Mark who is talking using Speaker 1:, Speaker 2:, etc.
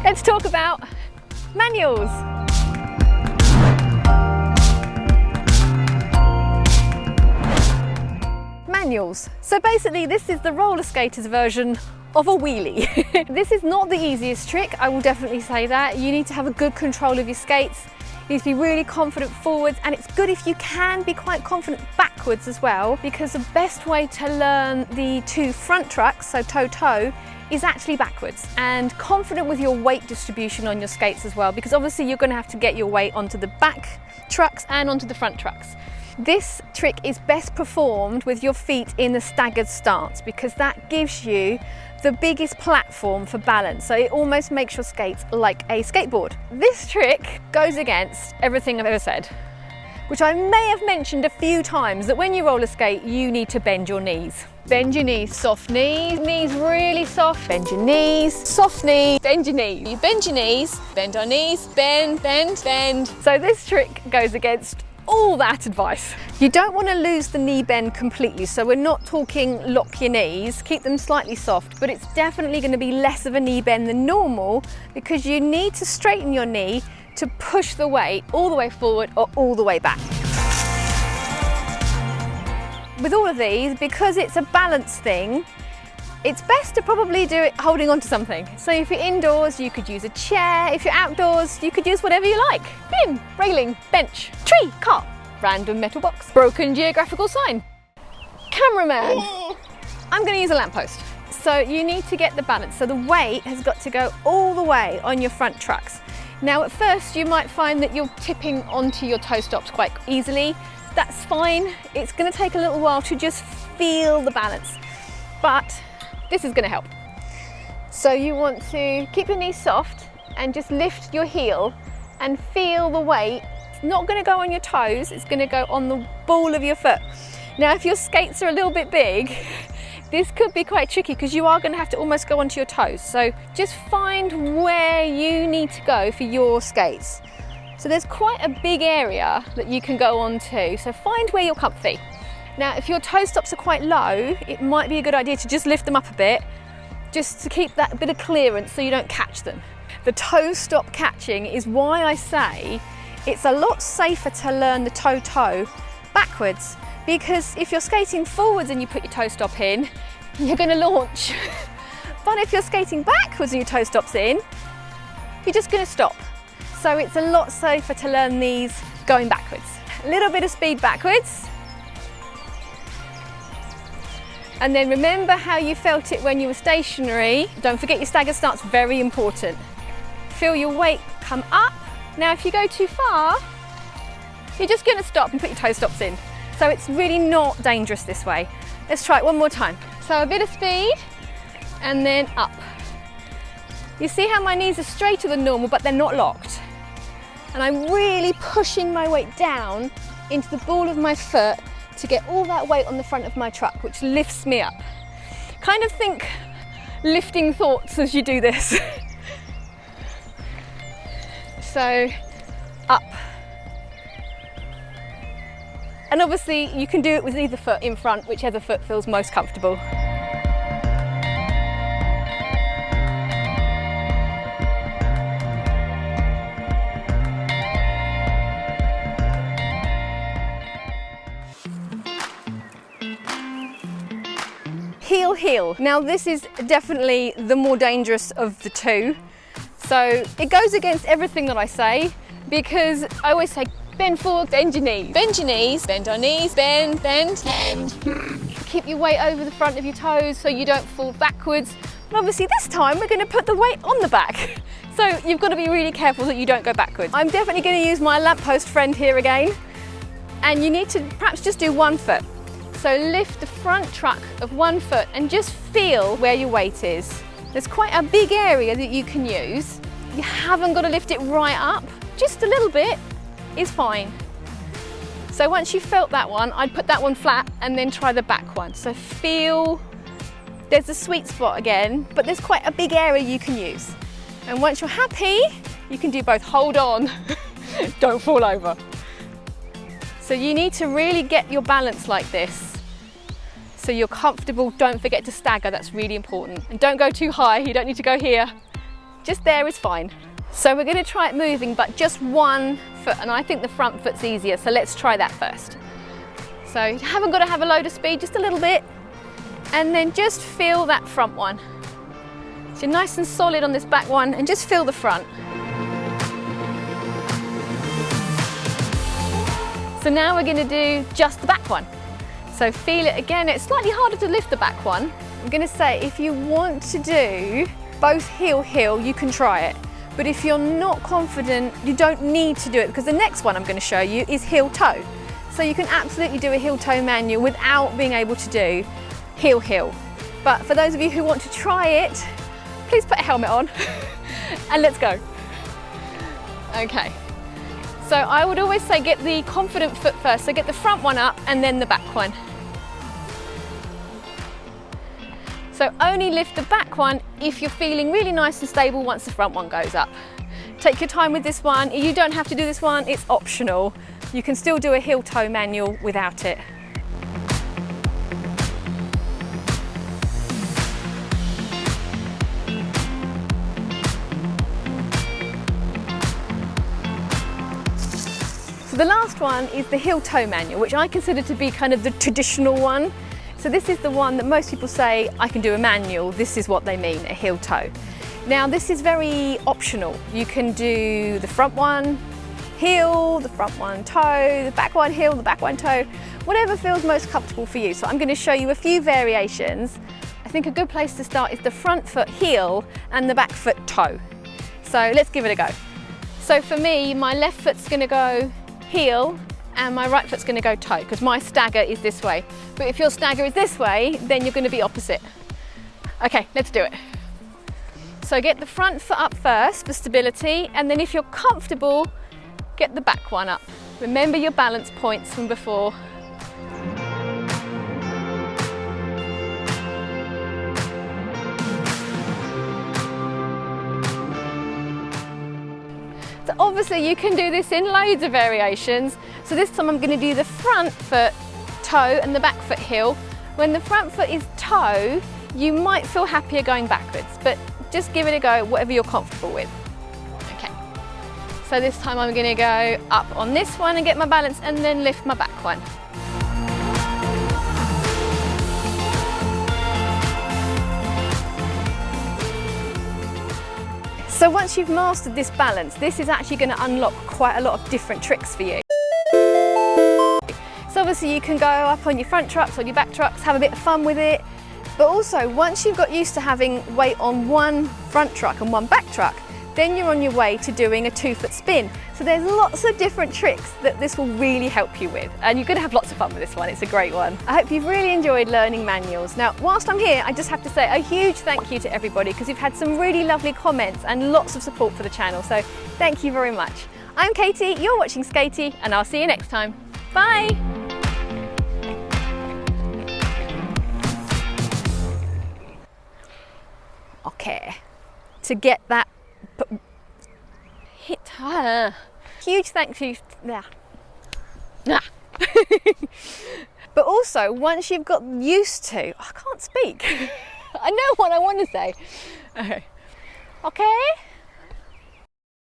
Speaker 1: Let's talk about manuals. Manuals. So basically this is the roller skater's version of a wheelie. This is not the easiest trick, I will definitely say that. You need to have a good control of your skates. You need to be really confident forwards, and it's good if you can be quite confident backwards as well, because the best way to learn the two front trucks, so toe-toe, is actually backwards, and confident with your weight distribution on your skates as well, because obviously you're going to have to get your weight onto the back trucks and onto the front trucks. This trick is best performed with your feet in the staggered stance, because that gives you the biggest platform for balance, so it almost makes your skates like a skateboard. This trick goes against everything I've ever said, which I may have mentioned a few times, that when you roller skate you need to bend your knees. Bend your knees, soft knees, knees really soft, bend your knees, soft knees, bend your knees. You bend your knees, bend our knees, bend, bend, bend. So this trick goes against all that advice. You don't want to lose the knee bend completely, so we're not talking lock your knees, keep them slightly soft, but it's definitely going to be less of a knee bend than normal, because you need to straighten your knee to push the weight all the way forward or all the way back. With all of these, because it's a balance thing, it's best to probably do it holding onto something. So if you're indoors, you could use a chair. If you're outdoors, you could use whatever you like. Bin, railing, bench, tree, car, random metal box, broken geographical sign, cameraman. I'm going to use a lamppost. So you need to get the balance. So the weight has got to go all the way on your front trucks. Now at first you might find that you're tipping onto your toe stops quite easily. That's fine. It's going to take a little while to just feel the balance, but this is going to help. So you want to keep your knees soft and just lift your heel and feel the weight. It's not going to go on your toes, it's going to go on the ball of your foot. Now if your skates are a little bit big, this could be quite tricky, because you are going to have to almost go onto your toes. So just find where you need to go for your skates. So there's quite a big area that you can go onto, so find where you're comfy. Now if your toe stops are quite low, it might be a good idea to just lift them up a bit, just to keep that bit of clearance so you don't catch them. The toe stop catching is why I say it's a lot safer to learn the toe-toe backwards, because if you're skating forwards and you put your toe stop in, you're going to launch. But if you're skating backwards and your toe stop's in, you're just going to stop. So it's a lot safer to learn these going backwards. A little bit of speed backwards. And then remember how you felt it when you were stationary. Don't forget your stagger stance, very important. Feel your weight come up. Now if you go too far, you're just going to stop and put your toe stops in. So it's really not dangerous this way. Let's try it one more time. So a bit of speed and then up. You see how my knees are straighter than normal, but they're not locked. And I'm really pushing my weight down into the ball of my foot to get all that weight on the front of my truck, which lifts me up. Kind of think lifting thoughts as you do this. So up. And obviously you can do it with either foot in front, whichever foot feels most comfortable. Heel, heel. Now this is definitely the more dangerous of the two. So it goes against everything that I say, because I always say bend forward, bend your knees. Bend your knees, bend our knees, bend, bend, bend. Keep your weight over the front of your toes so you don't fall backwards. And obviously this time we're going to put the weight on the back. So you've got to be really careful that you don't go backwards. I'm definitely going to use my lamppost friend here again. And you need to perhaps just do one foot. So lift the front truck of one foot and just feel where your weight is. There's quite a big area that you can use. You haven't got to lift it right up, just a little bit is fine. So once you've felt that one, I'd put that one flat and then try the back one. So feel, there's a sweet spot again, but there's quite a big area you can use. And once you're happy, you can do both. Hold on, don't fall over. So So you need to really get your balance like this. So you're comfortable, don't forget to stagger, that's really important. And don't go too high, you don't need to go here. Just there is fine. So we're gonna try it moving, but just one foot, and I think the front foot's easier, so let's try that first. So you haven't gotta have a load of speed, just a little bit, and then just feel that front one. So you're nice and solid on this back one, and just feel the front. So now we're gonna do just the back one. So feel it again. It's slightly harder to lift the back one. I'm gonna say if you want to do both heel, you can try it. But if you're not confident, you don't need to do it, because the next one I'm gonna show you is heel toe. So you can absolutely do a heel toe manual without being able to do heel. But for those of you who want to try it, please put a helmet on and let's go. Okay. So I would always say get the confident foot first. So get the front one up and then the back one. So only lift the back one if you're feeling really nice and stable once the front one goes up. Take your time with this one. You don't have to do this one, it's optional. You can still do a heel toe manual without it. So the last one is the heel toe manual, which I consider to be kind of the traditional one. So this is the one that most people say, I can do a manual, this is what they mean, a heel toe. Now this is very optional. You can do the front one heel, the front one toe, the back one heel, the back one toe, whatever feels most comfortable for you. So I'm going to show you a few variations. I think a good place to start is the front foot heel and the back foot toe. So let's give it a go. So for me, my left foot's going to go heel and my right foot's going to go toe, because my stagger is this way. But if your stagger is this way, then you're going to be opposite. Okay, let's do it. So get the front foot up first for stability, and then if you're comfortable, get the back one up. Remember your balance points from before. So obviously you can do this in loads of variations. So this time I'm going to do the front foot toe and the back foot heel. When the front foot is toe, you might feel happier going backwards, but just give it a go, whatever you're comfortable with. Okay, so this time I'm going to go up on this one and get my balance, and then lift my back one. So once you've mastered this balance, this is actually going to unlock quite a lot of different tricks for you. So obviously you can go up on your front trucks or your back trucks, have a bit of fun with it. But also, once you've got used to having weight on one front truck and one back truck, then you're on your way to doing a 2-foot spin. So there's lots of different tricks that this will really help you with. And you're going to have lots of fun with this one, it's a great one. I hope you've really enjoyed learning manuals. Now, whilst I'm here, I just have to say a huge thank you to everybody, because you've had some really lovely comments and lots of support for the channel. So thank you very much. I'm Katie, you're watching Skatie, and I'll see you next time. Bye. Okay, to get that hit, huge thank you. But also, once you've got used to, I can't speak. I know what I want to say. Okay.